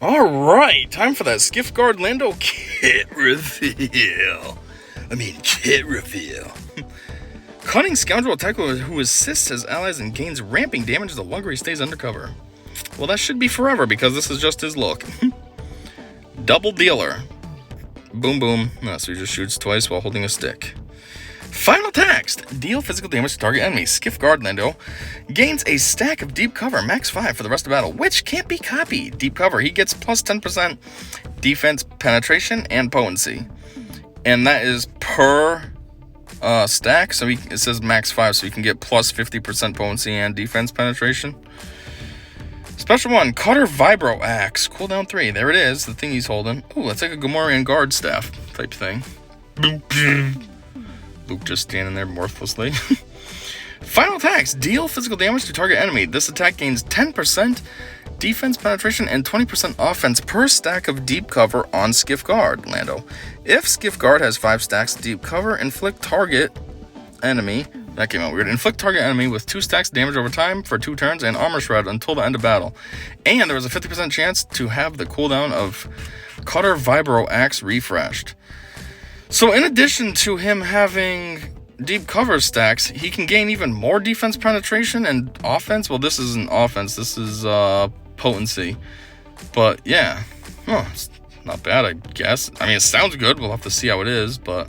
Alright, time for that Skiff Guard Lando kit reveal. Cunning scoundrel attacker who assists his allies and gains ramping damage the longer he stays undercover. Well, that should be forever because this is just his look. Double dealer. Boom boom. No, so he just shoots twice while holding a stick. Final text. Deal physical damage to target enemy. Skiff Guard Lando gains a stack of deep cover, max 5 for the rest of battle, which can't be copied. Deep cover, he gets plus 10% defense, penetration, and potency. And that is per stack, so it says max 5, so you can get plus 50% potency and defense penetration. Special 1, Cutter Vibro Axe, cooldown 3. There it is, the thing he's holding. Ooh, that's like a Gamorrean guard staff type thing. Luke just standing there worthlessly. Final attacks. Deal physical damage to target enemy. This attack gains 10% defense penetration and 20% offense per stack of deep cover on Skiff Guard Lando. If Skiff Guard has 5 stacks of deep cover, inflict target enemy. That came out weird. Inflict target enemy with 2 stacks of damage over time for 2 turns and armor shred until the end of battle. And there was a 50% chance to have the cooldown of Cutter Vibro Axe refreshed. So in addition to him having deep cover stacks, he can gain even more defense penetration and offense. Well, this isn't offense, this is potency. But yeah, it's not bad, I guess. I mean, it sounds good, we'll have to see how it is. But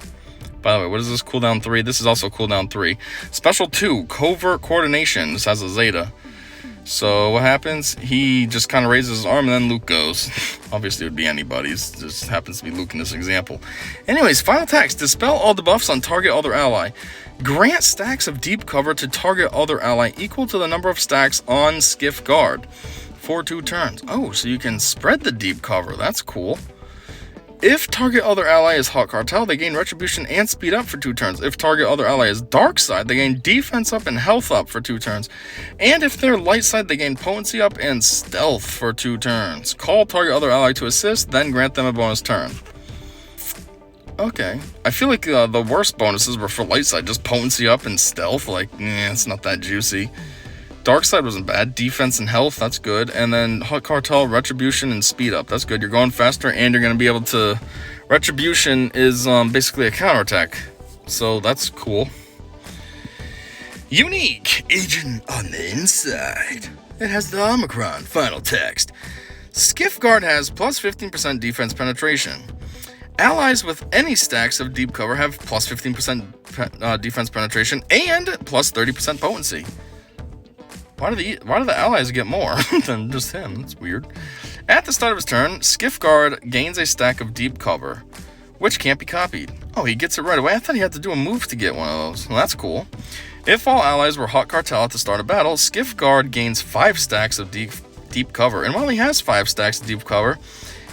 by the way, what is this? Cooldown 3? This is also cooldown 3. Special 2, Covert Coordination. This has a Zeta. So what happens? He just kind of raises his arm and then Luke goes. Obviously it would be anybody's. Just happens to be Luke in this example. Anyways, final text. Dispel all debuffs on target other ally. Grant stacks of deep cover to target other ally equal to the number of stacks on Skiff Guard for 2 turns. Oh, so you can spread the deep cover. That's cool. If target other ally is Hot Cartel, they gain Retribution and Speed up for 2 turns. If target other ally is Dark Side, they gain Defense up and Health up for 2 turns. And if they're Light Side, they gain Potency up and Stealth for 2 turns. Call target other ally to assist, then grant them a bonus turn. Okay. I feel like the worst bonuses were for Light Side, just Potency up and Stealth. Like, it's not that juicy. Dark Side wasn't bad. Defense and health, that's good. And then Hot Cartel, Retribution, and Speed up. That's good. You're going faster, and you're going to be able to... Retribution is basically a counterattack. So that's cool. Unique agent on the inside. It has the Omicron. Final text. Skiff Guard has plus 15% defense penetration. Allies with any stacks of deep cover have plus 15% defense penetration and plus 30% potency. Why do the allies get more than just him? That's weird. At the start of his turn, Skiff Guard gains a stack of deep cover, which can't be copied. Oh, he gets it right away? I thought he had to do a move to get one of those. Well, that's cool. If all allies were Hot Cartel at the start of battle, Skiff Guard gains 5 stacks of deep cover. And while he has 5 stacks of deep cover,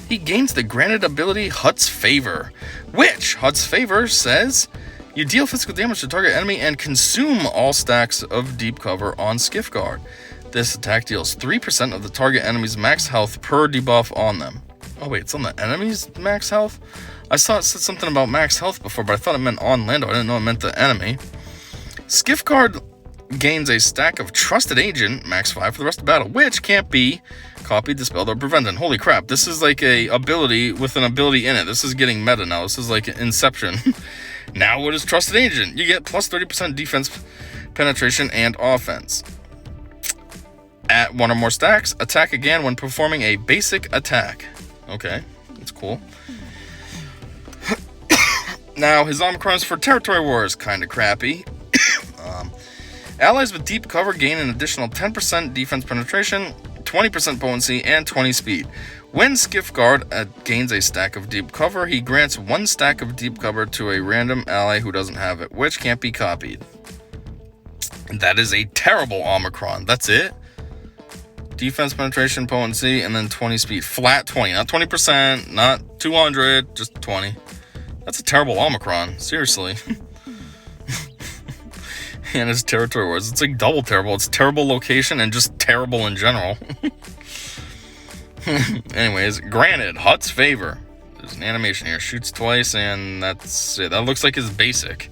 he gains the granted ability Hut's Favor, which Hut's Favor says... You deal physical damage to target enemy and consume all stacks of deep cover on Skiff Guard. This attack deals 3% of the target enemy's max health per debuff on them. Oh wait, it's on the enemy's max health? I saw it said something about max health before, but I thought it meant on Lando. I didn't know it meant the enemy. Skiff Guard gains a stack of Trusted Agent, max 5 for the rest of the battle, which can't be copied, dispelled, or prevented. Holy crap, this is like a ability with an ability in it. This is getting meta now. This is like Inception. Now what is Trusted Agent? You get plus 30% defense, penetration, and offense. At 1 or more stacks, attack again when performing a basic attack. Okay, that's cool. Now, his Omicron is for Territory Wars. Kinda crappy. Allies with deep cover gain an additional 10% defense penetration, 20% potency, and 20 speed. When Skiff Guard gains a stack of deep cover, he grants 1 stack of deep cover to a random ally who doesn't have it, which can't be copied. That is a terrible Omicron. That's it? Defense, penetration, potency, and then 20 speed. Flat 20, not 20%, not 200, just 20. That's a terrible Omicron, seriously. And it's Territory Wars. It's like double terrible. It's terrible location and just terrible in general. Anyways, granted, Hut's Favor. There's an animation here. Shoots twice, and that's it. That looks like his basic.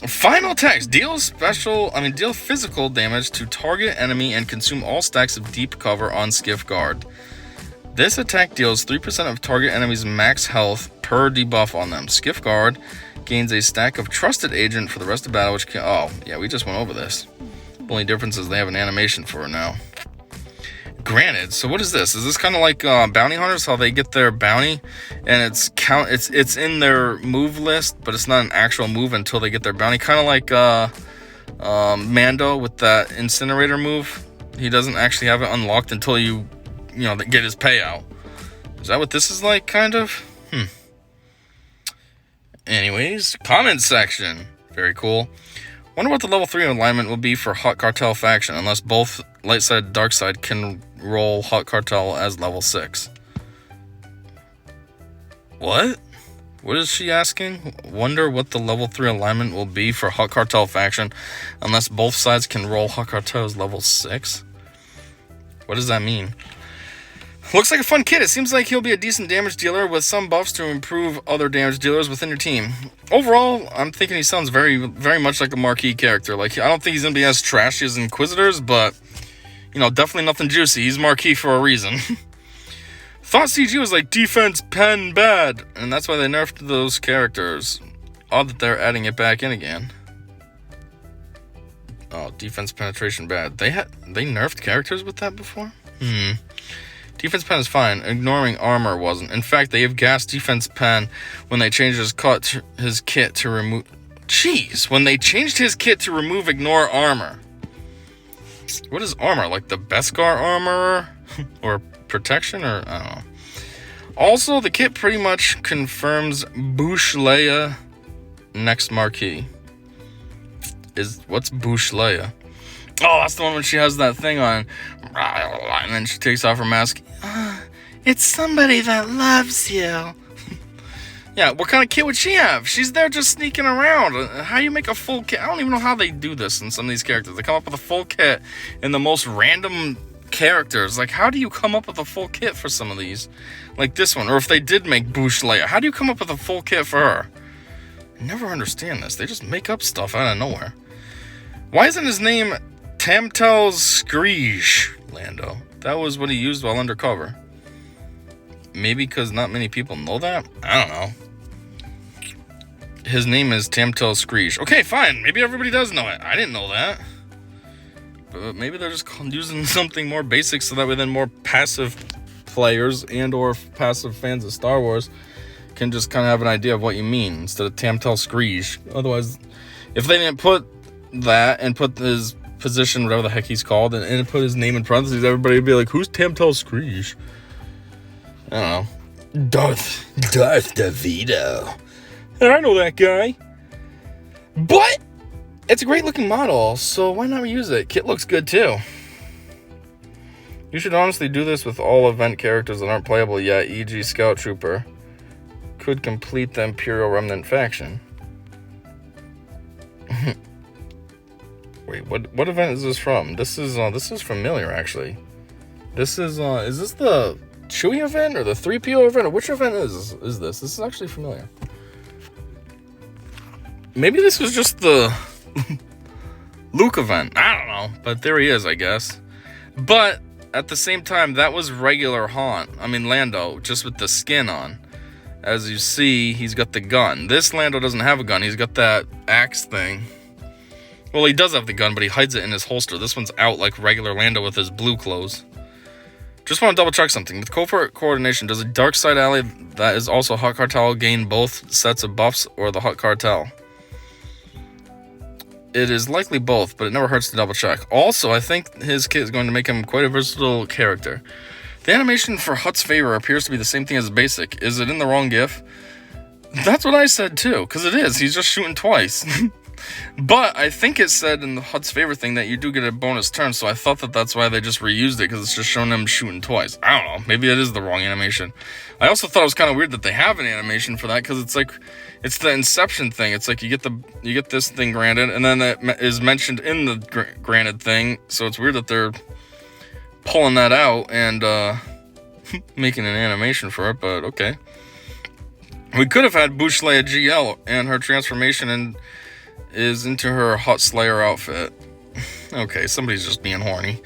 Final text. Deal physical damage to target enemy and consume all stacks of deep cover on Skiff Guard. This attack deals 3% of target enemy's max health per debuff on them. Skiff Guard gains a stack of Trusted Agent for the rest of battle, which can... Oh, yeah, we just went over this. The only difference is they have an animation for it now. Granted, so what is this? Is this kind of like bounty hunters, how they get their bounty and it's in their move list, but it's not an actual move until they get their bounty? Kind of like Mando with that incinerator move. He doesn't actually have it unlocked until you get his payout. Is that what this is like, kind of? Anyways, comment section. Very cool. Wonder what the level 3 alignment will be for Hut Cartel faction, unless both light side and dark side can roll Hut Cartel as level 6. What? What is she asking? Wonder what the level 3 alignment will be for Hut Cartel faction, unless both sides can roll Hut Cartel as level 6? What does that mean? Looks like a fun kid. It seems like he'll be a decent damage dealer with some buffs to improve other damage dealers within your team. Overall, I'm thinking he sounds very, very much like a marquee character. Like, I don't think he's going to be as trashy as Inquisitors, but, definitely nothing juicy. He's marquee for a reason. Thought CG was like defense pen bad, and that's why they nerfed those characters. Odd that they're adding it back in again. Oh, defense penetration bad. They nerfed characters with that before? Defense pen is fine. Ignoring armor wasn't. In fact, they have gassed defense pen when they changed his kit to remove... Jeez, when they changed his kit to remove ignore armor. What is armor? Like the Beskar armor? Or protection? Or I don't know. Also, the kit pretty much confirms Bush Leia next marquee. What's Bush Leia? Oh, that's the one when she has that thing on. And then she takes off her mask. It's somebody that loves you. Yeah, what kind of kit would she have? She's there just sneaking around. How do you make a full kit? I don't even know how they do this in some of these characters. They come up with a full kit in the most random characters. Like, how do you come up with a full kit for some of these? Like this one. Or if they did make Bush Leia, how do you come up with a full kit for her? I never understand this. They just make up stuff out of nowhere. Why isn't his name Tamtel Screech, Lando? That was what he used while undercover. Maybe because not many people know that? I don't know. His name is Tamtel Screech. Okay, fine. Maybe everybody does know it. I didn't know that. But maybe they're just using something more basic so that way then more passive players and or passive fans of Star Wars can just kind of have an idea of what you mean instead of Tamtel Screech. Otherwise, if they didn't put that and put his position, whatever the heck he's called, and put his name in parentheses, everybody would be like, who's Tamtel Screech? I don't know. Darth DeVito. And I know that guy. But it's a great looking model, so why not use it? Kit looks good too. You should honestly do this with all event characters that aren't playable yet, e.g. Scout Trooper. Could complete the Imperial Remnant faction. Wait, what event is this from? This is familiar, actually. This is this the Chewie event or the 3PO event, or which event is this? This is actually familiar. Maybe this was just the Luke event. I don't know, but there he is, I guess. But at the same time, that was regular Lando, just with the skin on. As you see, he's got the gun. This Lando doesn't have a gun. He's got that axe thing. Well, he does have the gun, but he hides it in his holster. This one's out like regular Lando with his blue clothes. Just want to double check something. With covert coordination, does a dark side ally that is also Hut Cartel gain both sets of buffs or the Hut Cartel? It is likely both, but it never hurts to double check. Also, I think his kit is going to make him quite a versatile character. The animation for Hut's favor appears to be the same thing as basic. Is it in the wrong GIF? That's what I said too, because it is. He's just shooting twice. But I think it said in the Hut's favor thing that you do get a bonus turn, so I thought that that's why they just reused it, because it's just showing him shooting twice. I don't know. Maybe it is the wrong animation. I also thought it was kind of weird that they have an animation for that, because it's like, it's the Inception thing. It's like you get this thing granted, and then that is mentioned in the granted thing, so it's weird that they're pulling that out and making an animation for it, but okay. We could have had Bush Leia GL and her transformation is into her Hut Slayer outfit. Okay, somebody's just being horny.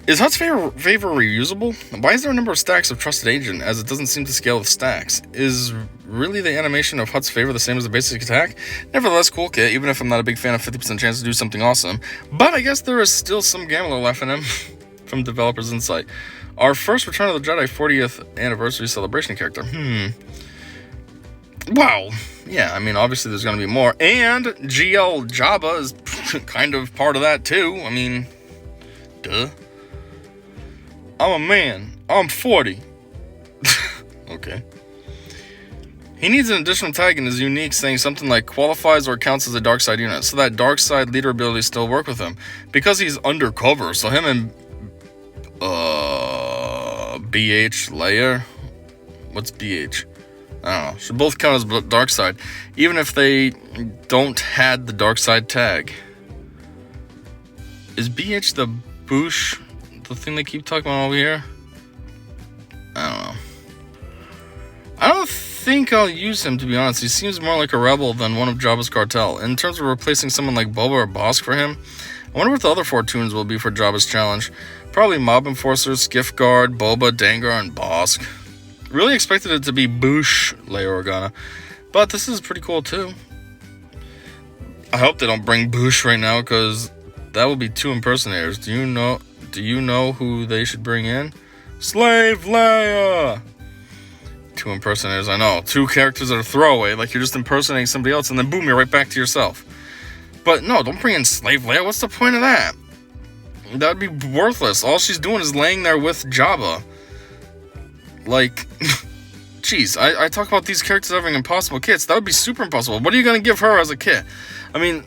Is Hutt's favor reusable? Why is there a number of stacks of Trusted Agent, as it doesn't seem to scale with stacks? Is really the animation of Hutt's favor the same as the basic attack? Nevertheless, cool kit, even if I'm not a big fan of 50% chance to do something awesome. But I guess there is still some gambler left in him, from developers' insight. Our first Return of the Jedi 40th anniversary celebration character. Wow. Yeah, I mean, obviously there's going to be more. And GL Jabba is kind of part of that, too. I mean, duh. I'm a man. I'm 40. Okay. He needs an additional tag in his unique saying something like qualifies or counts as a dark side unit, so that dark side leader abilities still work with him. Because he's undercover, so him and BH Leia. What's BH? I don't know. Should both count as dark side, even if they don't had the dark side tag. Is BH the Boosh? The thing they keep talking about over here? I don't know. I don't think I'll use him, to be honest. He seems more like a rebel than one of Jabba's cartel. In terms of replacing someone like Boba or Bosk for him, I wonder what the other 4 tunes will be for Jabba's challenge. Probably Mob Enforcer, Skiff Guard, Boba, Dengar, and Bosk. Really expected it to be Boosh, Leia Organa. But this is pretty cool, too. I hope they don't bring Boosh right now, because that would be 2 impersonators. Do you know who they should bring in? Slave Leia! 2 impersonators, I know. 2 characters that are throwaway, like you're just impersonating somebody else, and then boom, you're right back to yourself. But no, don't bring in Slave Leia. What's the point of that? That would be worthless. All she's doing is laying there with Jabba. Like, jeez, I talk about these characters having impossible kits. That would be super impossible. What are you going to give her as a kit? I mean,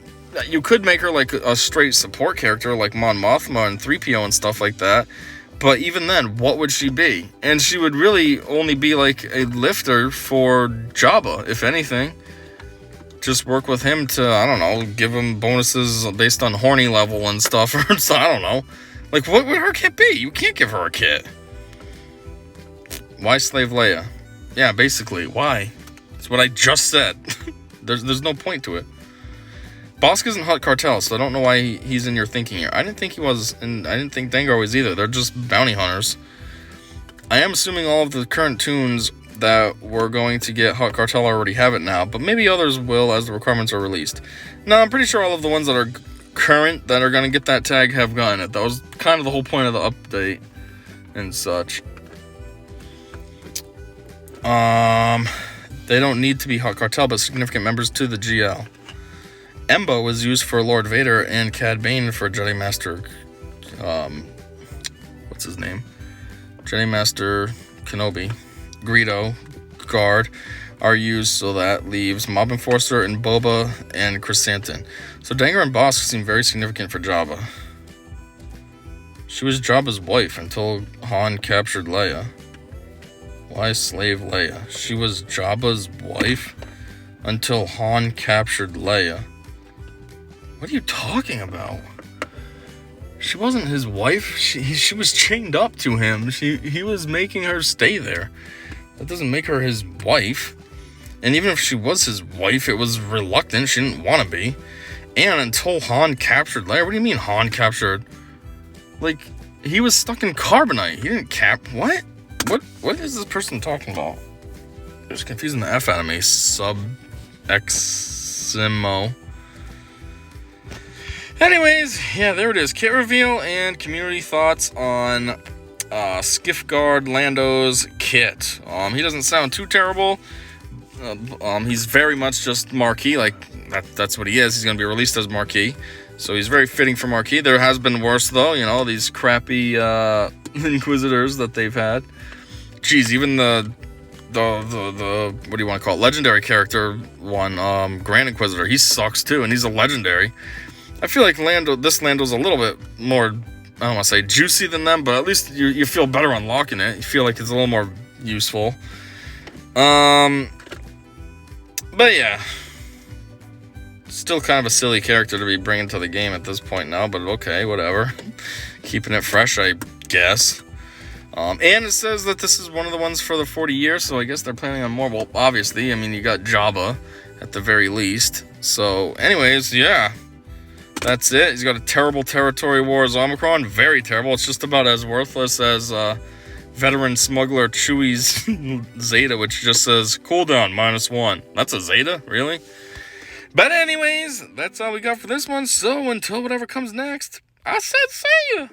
you could make her like a straight support character like Mon Mothma and 3PO and stuff like that. But even then, what would she be? And she would really only be like a lifter for Jabba, if anything. Just work with him to, I don't know, give him bonuses based on horny level and stuff. Or so, I don't know. Like, what would her kit be? You can't give her a kit. Why Slave Leia? Yeah, basically, why? That's what I just said. There's no point to it. Bosk isn't Hutt Cartel, so I don't know why he's in your thinking here. I didn't think he was, and I didn't think Dengar was either. They're just bounty hunters. I am assuming all of the current tunes that we're going to get Hutt Cartel already have it now, but maybe others will as the requirements are released. No, I'm pretty sure all of the ones that are current that are going to get that tag have gotten it. That was kind of the whole point of the update and such. They don't need to be Hutt Cartel, but significant members to the GL. Embo was used for Lord Vader, and Cad Bane for Jedi Master, what's his name? Jedi Master Kenobi. Greedo, Guard, are used, so that leaves Mob Enforcer and Boba and Chrysanthemum. So Dengar and Bosk seem very significant for Jabba. She was Jabba's wife until Han captured Leia. Why Slave Leia? She was Jabba's wife until Han captured Leia. What are you talking about? She wasn't his wife. She was chained up to him. He was making her stay there. That doesn't make her his wife. And even if she was his wife, it was reluctant. She didn't want to be. And until Han captured Leia. What do you mean Han captured? Like, he was stuck in carbonite. He didn't What? What is this person talking about? It's confusing the F out of me. Sub-Eximo. Anyways, yeah, there it is. Kit reveal and community thoughts on Skiff Guard Lando's kit. He doesn't sound too terrible. He's very much just marquee, like that's what he is. He's going to be released as marquee, so he's very fitting for marquee. There has been worse though, you know, these crappy Inquisitors that they've had. Jeez, even the what do you want to call it? Legendary character one, Grand Inquisitor. He sucks too, and he's a legendary. I feel like Lando's a little bit more, I don't want to say juicy than them, but at least you feel better unlocking it. You feel like it's a little more useful. But yeah. Still kind of a silly character to be bringing to the game at this point now, but okay, whatever. Keeping it fresh, I guess. And it says that this is one of the ones for the 40 years, so I guess they're planning on more. Well, obviously, I mean, you got Jabba at the very least. So, anyways, yeah. That's it. He's got a terrible Territory Wars Omicron. Very terrible. It's just about as worthless as veteran smuggler Chewie's Zeta, which just says cooldown -1. That's a Zeta? Really? But anyways, that's all we got for this one. So until whatever comes next, I said see ya!